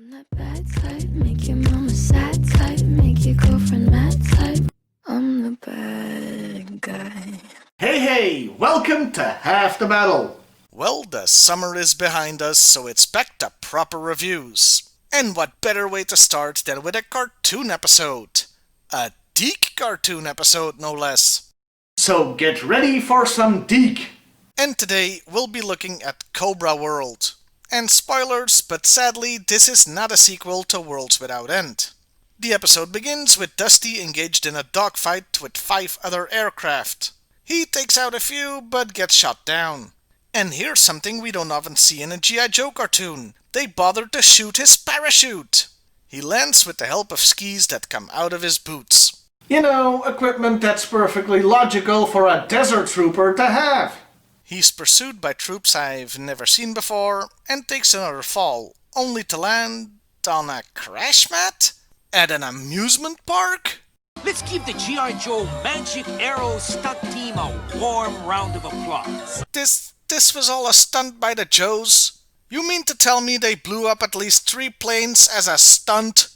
I'm that bad type, make your mama sad type, make your girlfriend mad type. I'm the bad guy. Hey, welcome to Half the Battle. Well, the summer is behind us, so it's back to proper reviews. And what better way to start than with a cartoon episode? A Deke cartoon episode, no less. So get ready for some Deke. And today, we'll be looking at Cobra World. And spoilers, but sadly, this is not a sequel to Worlds Without End. The episode begins with Dusty engaged in a dogfight with 5 other aircraft. He takes out a few, but gets shot down. And here's something we don't often see in a G.I.Joe cartoon. They bothered to shoot his parachute. He lands with the help of skis that come out of his boots. You know, equipment that's perfectly logical for a desert trooper to have. He's pursued by troops I've never seen before, and takes another fall, only to land on a crash mat? At an amusement park? Let's give the G.I.Joe Magic Arrow stunt team a warm round of applause. This was all a stunt by the Joes? You mean to tell me they blew up at least 3 planes as a stunt?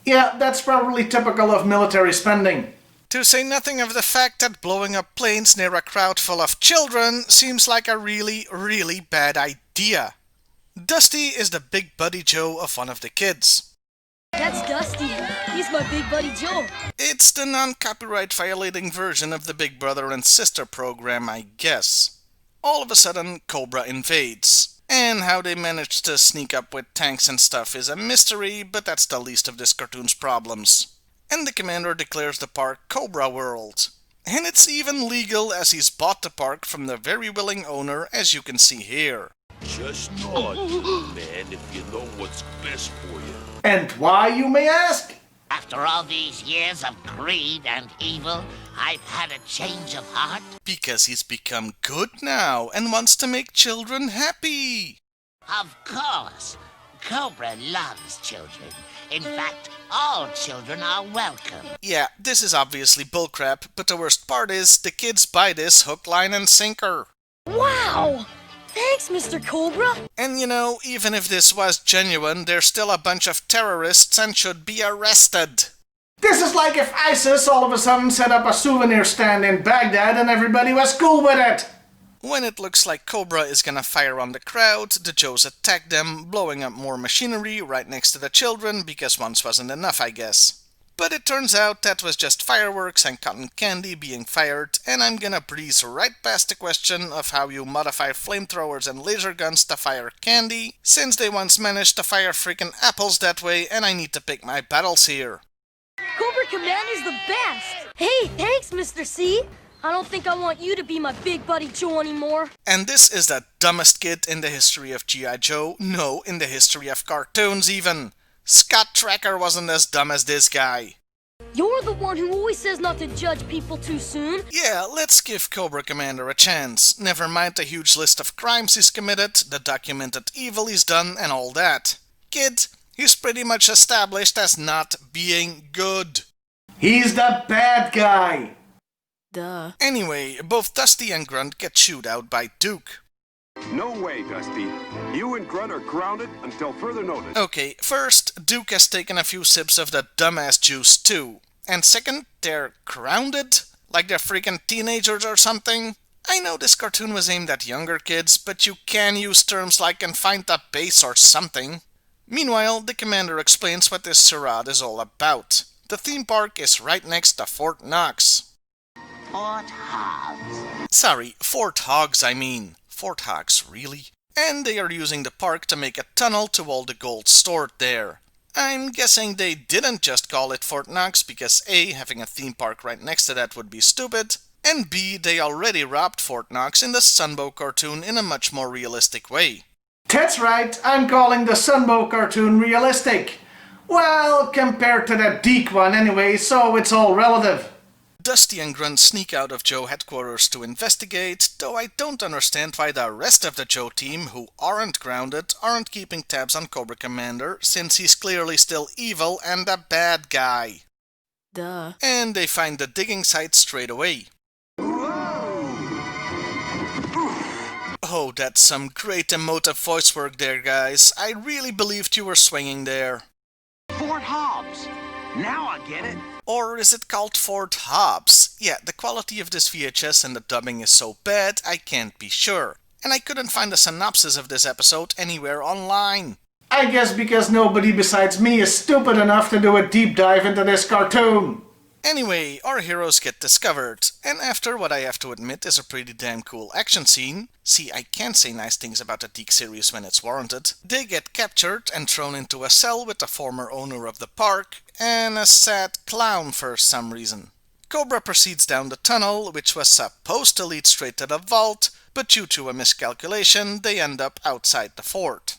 Yeah, that's probably typical of military spending. To say nothing of the fact that blowing up planes near a crowd full of children seems like a really, really bad idea. Dusty is the big buddy Joe of one of the kids. That's Dusty. He's my big buddy Joe. It's the non-copyright violating version of the Big Brother and Sister program, I guess. All of a sudden, Cobra invades. And how they managed to sneak up with tanks and stuff is a mystery, but that's the least of this cartoon's problems. And the commander declares the park Cobra World. And it's even legal as he's bought the park from the very willing owner, as you can see here. Just nod, man, if you know what's best for you. And why, you may ask? After all these years of greed and evil, I've had a change of heart. Because he's become good now and wants to make children happy. Of course, Cobra loves children. In fact, all children are welcome. Yeah, this is obviously bullcrap, but the worst part is the kids buy this hook, line, and sinker. Wow! Thanks, Mr. Cobra. And you know, even if this was genuine, they're still a bunch of terrorists and should be arrested. This is like if ISIS all of a sudden set up a souvenir stand in Baghdad and everybody was cool with it. When it looks like Cobra is gonna fire on the crowd, the Joes attack them, blowing up more machinery right next to the children, because once wasn't enough, I guess. But it turns out that was just fireworks and cotton candy being fired, and I'm gonna breeze right past the question of how you modify flamethrowers and laser guns to fire candy, since they once managed to fire freaking apples that way, and I need to pick my battles here. Cobra Commander's the best. Hey, thanks, Mr. C. I don't think I want you to be my big buddy Joe anymore. And this is the dumbest kid in the history of G.I. Joe, no, in the history of cartoons even. Scott Tracker wasn't as dumb as this guy. You're the one who always says not to judge people too soon. Yeah, let's give Cobra Commander a chance. Never mind the huge list of crimes he's committed, the documented evil he's done, and all that. Kid, he's pretty much established as not being good. He's the bad guy. Duh. Anyway, both Dusty and Grunt get chewed out by Duke. No way, Dusty. You and Grunt are grounded until further notice. Okay, first, Duke has taken a few sips of that dumbass juice too. And second, they're grounded? Like they're freaking teenagers or something? I know this cartoon was aimed at younger kids, but you can use terms like confined to base or something. Meanwhile, the commander explains what this charade is all about. The theme park is right next to Fort Knox. Fort Hobbs. Sorry, Fort Hogs I mean. Fort Hogs, really? And they are using the park to make a tunnel to all the gold stored there. I'm guessing they didn't just call it Fort Knox because A, having a theme park right next to that would be stupid, and B, they already robbed Fort Knox in the Sunbow cartoon in a much more realistic way. That's right, I'm calling the Sunbow cartoon realistic. Well, compared to the Deke one anyway, so it's all relative. Dusty and Grunt sneak out of Joe headquarters to investigate, though I don't understand why the rest of the Joe team, who aren't grounded, aren't keeping tabs on Cobra Commander, since he's clearly still evil and a bad guy. Duh. And they find the digging site straight away. Oh, that's some great emotive voice work there, guys. I really believed you were swinging there. Fort Hobbs. Now I get it. Or is it called Fort Hobbs? Yeah, the quality of this VHS and the dubbing is so bad, I can't be sure. And I couldn't find a synopsis of this episode anywhere online. I guess because nobody besides me is stupid enough to do a deep dive into this cartoon. Anyway, our heroes get discovered, and after what I have to admit is a pretty damn cool action scene, see, I can't say nice things about the Deke series when it's warranted, they get captured and thrown into a cell with the former owner of the park and a sad clown for some reason. Cobra proceeds down the tunnel, which was supposed to lead straight to the vault, but due to a miscalculation, they end up outside the fort.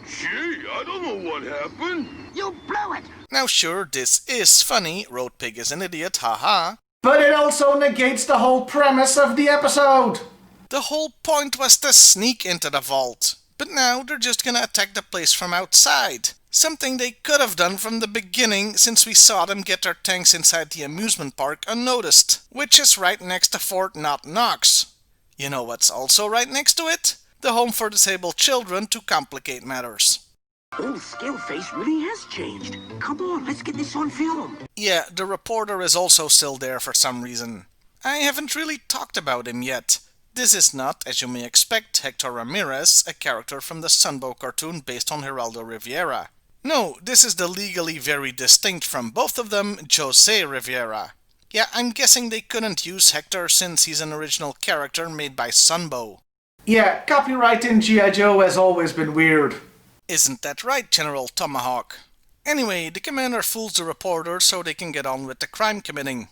Gee, I don't know what happened. You blew it! Now sure, this is funny, Road Pig is an idiot, haha. But it also negates the whole premise of the episode. The whole point was to sneak into the vault. But now they're just gonna attack the place from outside. Something they could have done from the beginning, since we saw them get their tanks inside the amusement park unnoticed, which is right next to Fort Not Knox. You know what's also right next to it? The home for disabled children, to complicate matters. Old Scaleface really has changed. Come on, let's get this on film. Yeah, the reporter is also still there for some reason. I haven't really talked about him yet. This is not, as you may expect, Hector Ramirez, a character from the Sunbow cartoon based on Geraldo Rivera. No, this is the legally very distinct from both of them, Jose Rivera. Yeah, I'm guessing they couldn't use Hector since he's an original character made by Sunbow. Yeah, copyright in G.I. Joe has always been weird. Isn't that right, General Tomahawk? Anyway, the commander fools the reporter so they can get on with the crime committing.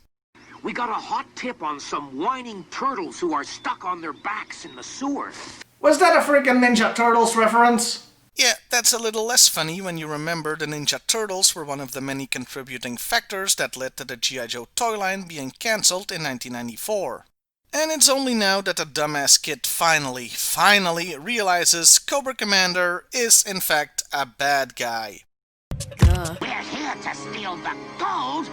We got a hot tip on some whining turtles who are stuck on their backs in the sewer. Was that a freaking Ninja Turtles reference? Yeah, that's a little less funny when you remember the Ninja Turtles were one of the many contributing factors that led to the G.I. Joe toy line being cancelled in 1994. And it's only now that the dumbass kid finally realizes Cobra Commander is in fact a bad guy. We're here to steal the gold!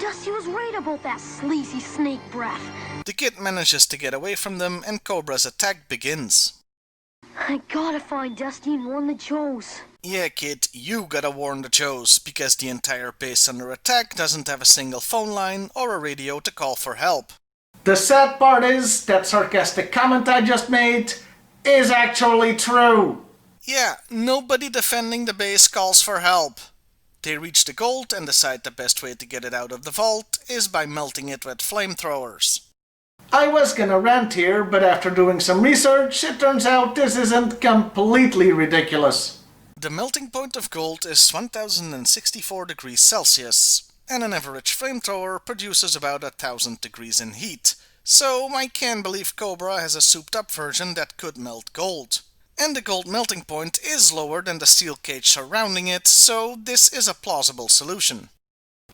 Dusty was right about that sleazy snake breath. The kid manages to get away from them and Cobra's attack begins. I gotta find Dusty and warn the Joes. Yeah, kid, you gotta warn the Joes, because the entire base under attack doesn't have a single phone line or a radio to call for help. The sad part is that sarcastic comment I just made is actually true. Yeah, nobody defending the base calls for help. They reach the gold and decide the best way to get it out of the vault is by melting it with flamethrowers. I was gonna rant here, but after doing some research, it turns out this isn't completely ridiculous. The melting point of gold is 1064 degrees Celsius, and an average flamethrower produces about 1000 degrees in heat, so I can believe Cobra has a souped-up version that could melt gold. And the gold melting point is lower than the steel cage surrounding it, so this is a plausible solution.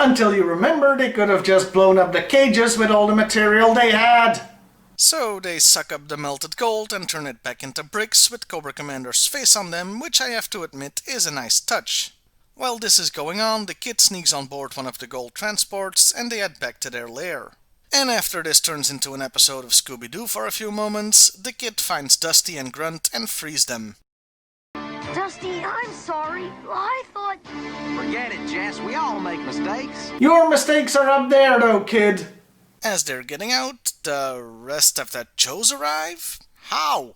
Until you remember they could have just blown up the cages with all the material they had. So they suck up the melted gold and turn it back into bricks with Cobra Commander's face on them, which I have to admit is a nice touch. While this is going on, the kid sneaks on board one of the gold transports and they head back to their lair. And after this turns into an episode of Scooby-Doo for a few moments, the kid finds Dusty and Grunt and frees them. Dusty, I'm sorry. I thought... Forget it, Jess. We all make mistakes. Your mistakes are up there though, kid. As they're getting out, the rest of the Joes arrive? How?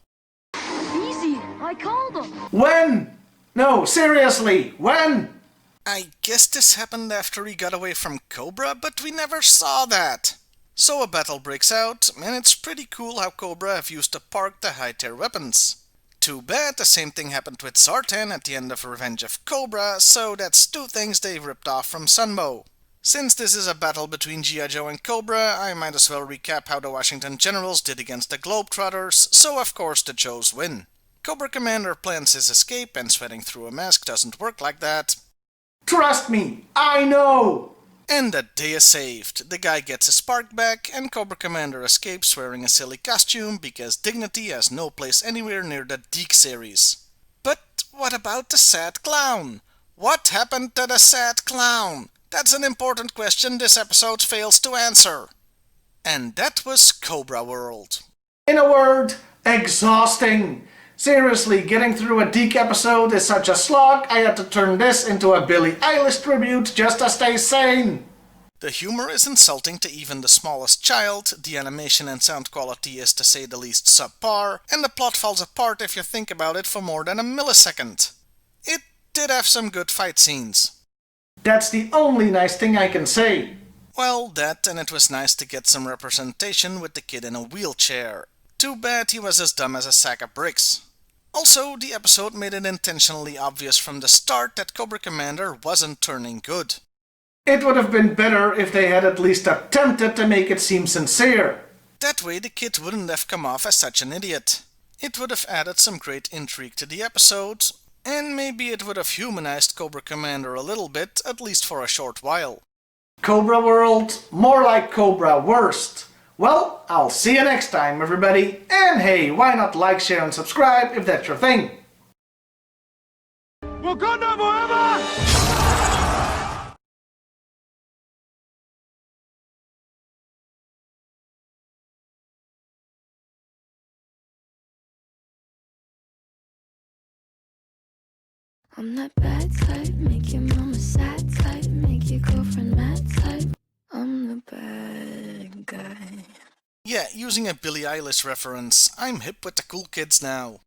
Easy. I called them. When? No, seriously, when? I guess this happened after he got away from Cobra, but we never saw that. So a battle breaks out, and it's pretty cool how Cobra have used the park to hide their weapons. Too bad the same thing happened with Zartan at the end of Revenge of Cobra, so that's two things they ripped off from Sunbow. Since this is a battle between G.I. Joe and Cobra, I might as well recap how the Washington Generals did against the Globetrotters, so of course the Joes win. Cobra Commander plans his escape, and sweating through a mask doesn't work like that. Trust me, I know! And the day is saved. The guy gets his spark back, and Cobra Commander escapes wearing a silly costume because dignity has no place anywhere near the Deke series. But what about the sad clown? What happened to the sad clown? That's an important question this episode fails to answer. And that was Cobra World. In a word, exhausting. Seriously, getting through a Deke episode is such a slog, I had to turn this into a Billie Eilish tribute just to stay sane. The humor is insulting to even the smallest child, the animation and sound quality is to say the least subpar, and the plot falls apart if you think about it for more than a millisecond. It did have some good fight scenes. That's the only nice thing I can say. Well, that, and it was nice to get some representation with the kid in a wheelchair. Too bad he was as dumb as a sack of bricks. Also, the episode made it intentionally obvious from the start that Cobra Commander wasn't turning good. It would have been better if they had at least attempted to make it seem sincere. That way the kid wouldn't have come off as such an idiot. It would have added some great intrigue to the episode, and maybe it would have humanized Cobra Commander a little bit, at least for a short while. Cobra World, more like Cobra Worst. Well, I'll see you next time, everybody. And hey, why not like, share, and subscribe if that's your thing? Wakanda forever! I'm that bad type, make your mama sad type, make your girlfriend mad type. I'm the bad guy. Yeah, using a Billie Eilish reference, I'm hip with the cool kids now.